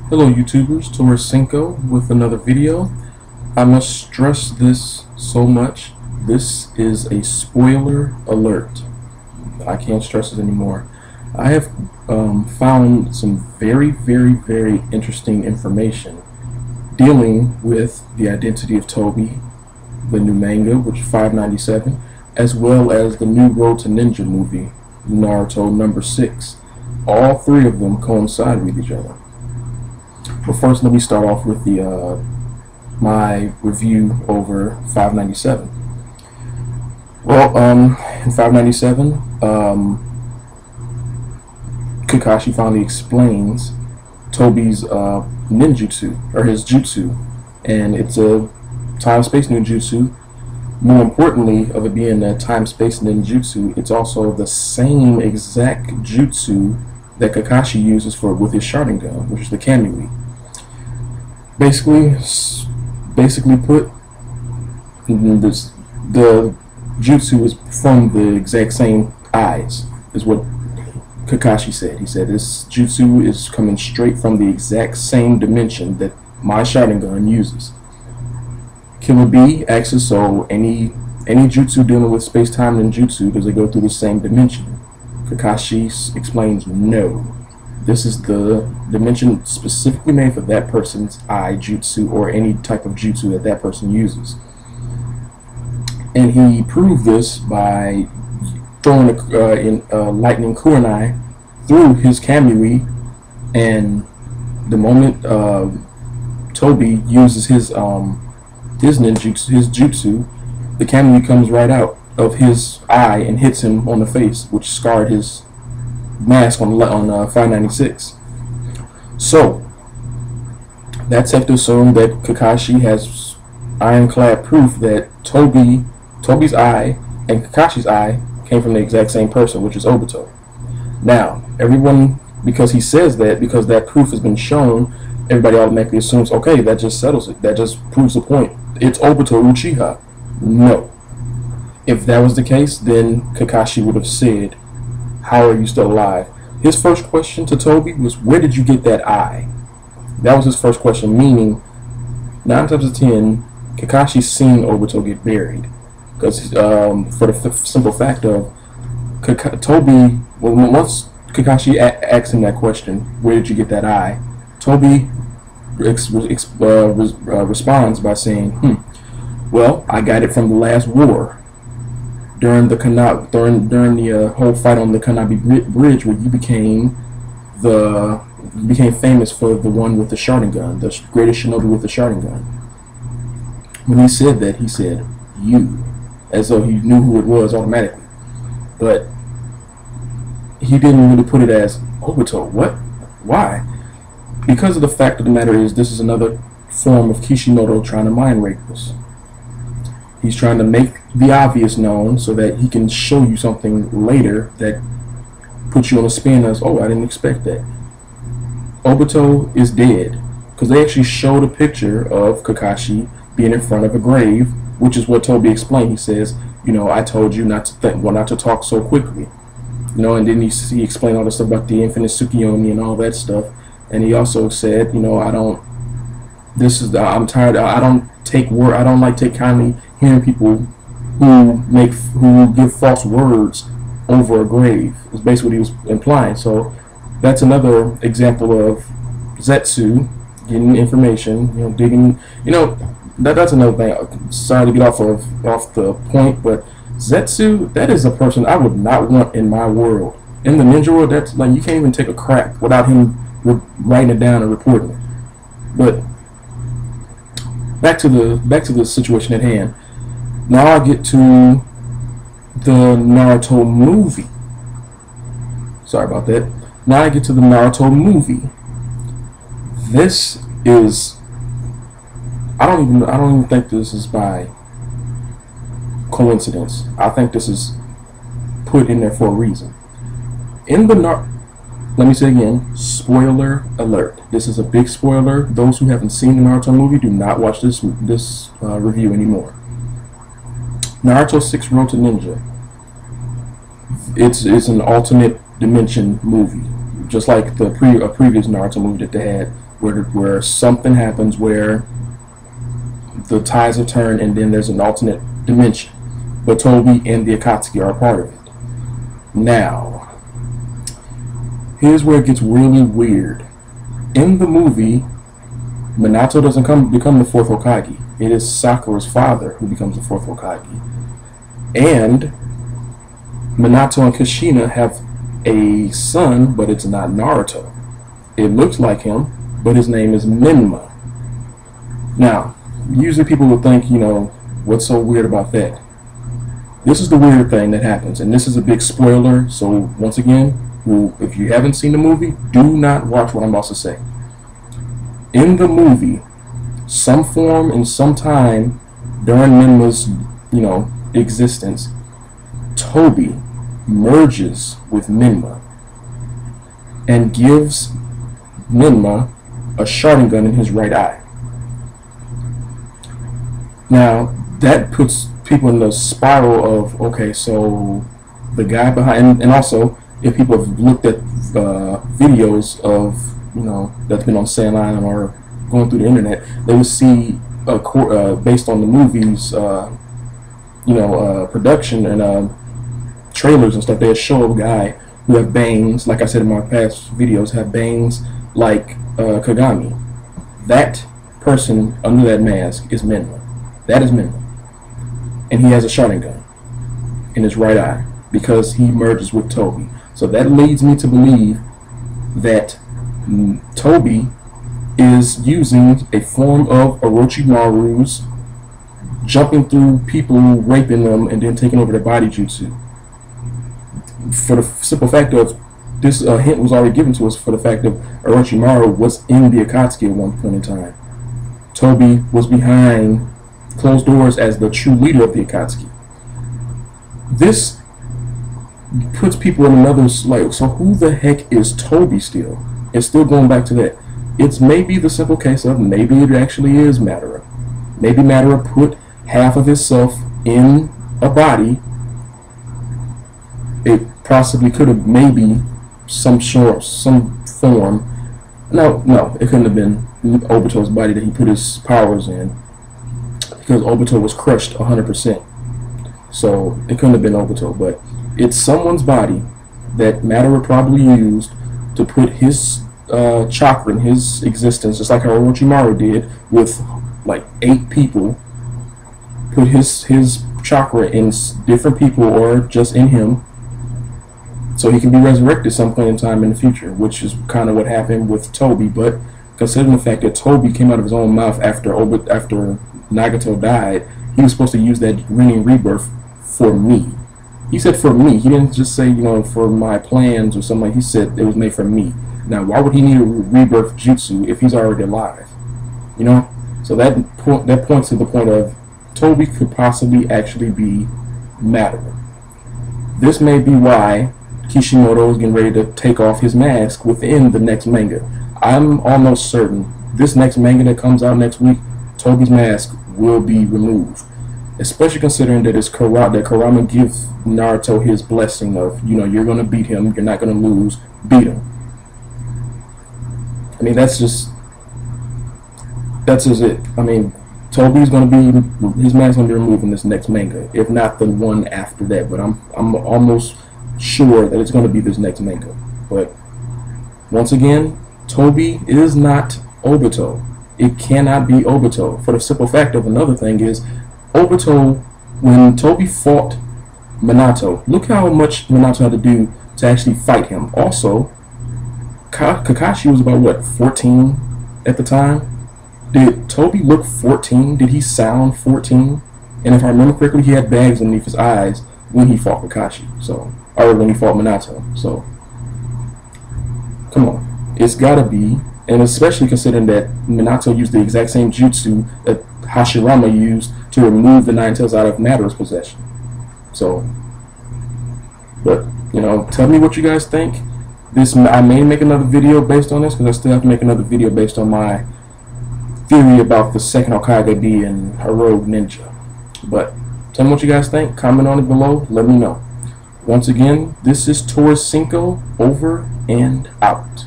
Hello YouTubers, Torcinco with another video. I must stress this so much. This is a spoiler alert. I can't stress it anymore. I have found some very interesting information dealing with the identity of Tobi, the new manga, which is 597, as well as the new Road to Ninja movie, Naruto number 6. All three of them coincide with each other. But first, let me start off with the my review over 597. Well, in 597, Kakashi finally explains Tobi's ninjutsu, or his jutsu, and it's a time-space ninjutsu. More importantly, of it being a time-space ninjutsu, it's also the same exact jutsu that Kakashi uses with his Sharingan, which is the Kamui. Basically put, the jutsu is from the exact same eyes, is what Kakashi said. He said this jutsu is coming straight from the exact same dimension that my Sharingan uses. Killer B asks, so any jutsu dealing with space-time ninjutsu, does it go through the same dimension? Kakashi explains no. This is the dimension specifically made for that person's eye jutsu or any type of jutsu that person uses. And he proved this by throwing a lightning kunai through his Kamui, and the moment Tobi uses his ninjutsu, his jutsu, the Kamui comes right out of his eye and hits him on the face, which scarred his mask on 596. So that's safe to assume that Kakashi has ironclad proof that Tobi's eye and Kakashi's eye came from the exact same person, which is Obito. Now, everyone, because he says that, because that proof has been shown, everybody automatically assumes, okay, that just settles it. That just proves the point. It's Obito Uchiha. No. If that was the case, then Kakashi would have said, how are you still alive? His first question to Tobi was, where did you get that eye? That was his first question, meaning 9 times out of 10, Kakashi's seen Obito get buried. Because for the simple fact of Tobi, well, once Kakashi asked him that question, where did you get that eye? Tobi responds by saying, well, I got it from the last war. During the whole fight on the Kanabi Bridge, where you became famous for the one with the Sharingan, the greatest shinobi with the Sharingan. When he said that, he said you, as though he knew who it was automatically, but he didn't really put it as Obito. What? Why? Because of the fact of the matter is, this is another form of Kishimoto trying to mind rape us. He's trying to make the obvious known so that he can show you something later that puts you on a spin as, oh, I didn't expect that. Obito is dead. Because they actually showed a picture of Kakashi being in front of a grave, which is what Tobi explained. He says, I told you not to talk so quickly. And then he explained all the stuff about the infinite Tsukiyomi and all that stuff. And he also said, I'm tired. I don't take kindly hearing people who give false words over a grave. Is basically what he was implying. So that's another example of Zetsu getting information, digging. That's another thing. Sorry to get off the point, but Zetsu, that is a person I would not want in my world. In the ninja world, that's like, you can't even take a crap without him writing it down and reporting it. But back to the situation at hand. Now I get to the Naruto movie. Sorry about that. Now I get to the Naruto movie. This is, I don't even think this is by coincidence. I think this is put in there for a reason. Let me say again, spoiler alert. This is a big spoiler. Those who haven't seen the Naruto movie, do not watch this review anymore. Naruto 6 Road to Ninja. It's an alternate dimension movie. just like the previous Naruto movie that they had, where something happens where the tides are turned and then there's an alternate dimension. But Tobi and the Akatsuki are a part of it. Now, here's where it gets really weird. In the movie, Minato doesn't become the fourth Hokage. It is Sakura's father who becomes the fourth Hokage. And Minato and Kushina have a son, but it's not Naruto. It looks like him, but his name is Menma. Now, usually people will think, you know, what's so weird about that? This is the weird thing that happens, and this is a big spoiler, so once again, if you haven't seen the movie, do not watch what I'm about to say. In the movie, some form and some time during Menma's, you know, existence, Tobi merges with Menma and gives Menma a Sharingan in his right eye. Now, that puts people in the spiral of, okay, so the guy behind, and also, if people have looked at videos of, you know, that's been on Sandline or going through the internet, they will see, based on the movie's, you know, production and trailers and stuff, they show a guy who have bangs, like I said in my past videos, have bangs like Kagami. That person under that mask is Menma. That is Menma. And he has a Sharingan in his right eye because he merges with Tobi. So that leads me to believe that Tobi is using a form of Orochimaru's jumping through people, raping them, and then taking over their body jutsu. For the simple fact of this hint was already given to us for the fact that Orochimaru was in the Akatsuki at one point in time. Tobi was behind closed doors as the true leader of the Akatsuki. This puts people in another like, so who the heck is Tobi still? It's still going back to that. It's maybe the simple case of maybe it actually is Madara. Maybe Madara put half of himself in a body. It possibly could have maybe some form. No, it couldn't have been Obito's body that he put his powers in, because Obito was crushed 100%. So it couldn't have been Obito, but it's someone's body that Madara probably used to put his chakra in his existence, just like how Orochimaru did with like 8 people. Put his chakra in different people or just in him, so he can be resurrected some point in time in the future, which is kind of what happened with Tobi. But considering the fact that Tobi came out of his own mouth after Nagato died, he was supposed to use that renewing rebirth for me. He said for me. He didn't just say, you know, for my plans or something. He said it was made for me. Now, why would he need a rebirth jutsu if he's already alive? You know? So that points to the point of Tobi could possibly actually be Madara. This may be why Kishimoto is getting ready to take off his mask within the next manga. I'm almost certain this next manga that comes out next week, Tobi's mask will be removed. Especially considering that it's that Kurama gives Naruto his blessing of, you know, you're going to beat him, you're not going to lose, beat him. I mean, that's just it. I mean, Tobi's going to be, his mask's going to be removed in this next manga, if not the one after that. But I'm almost sure that it's going to be this next manga. But once again, Tobi is not Obito. It cannot be Obito. For the simple fact of another thing is, Obito, when Tobi fought Minato, look how much Minato had to do to actually fight him. Also, Kakashi was about, what, 14 at the time? Did Tobi look 14? Did he sound 14? And if I remember correctly, he had bags underneath his eyes when he fought Kakashi. So, or when he fought Minato. So, come on. It's gotta be, and especially considering that Minato used the exact same jutsu that Hashirama used to remove the Nine Tails out of Madara's possession. So, but, you know, tell me what you guys think. I may make another video based on this, because I still have to make another video based on my theory about the second Hokage being a rogue ninja. But tell me what you guys think. Comment on it below. Let me know. Once again, this is Taurus Cinco over and out.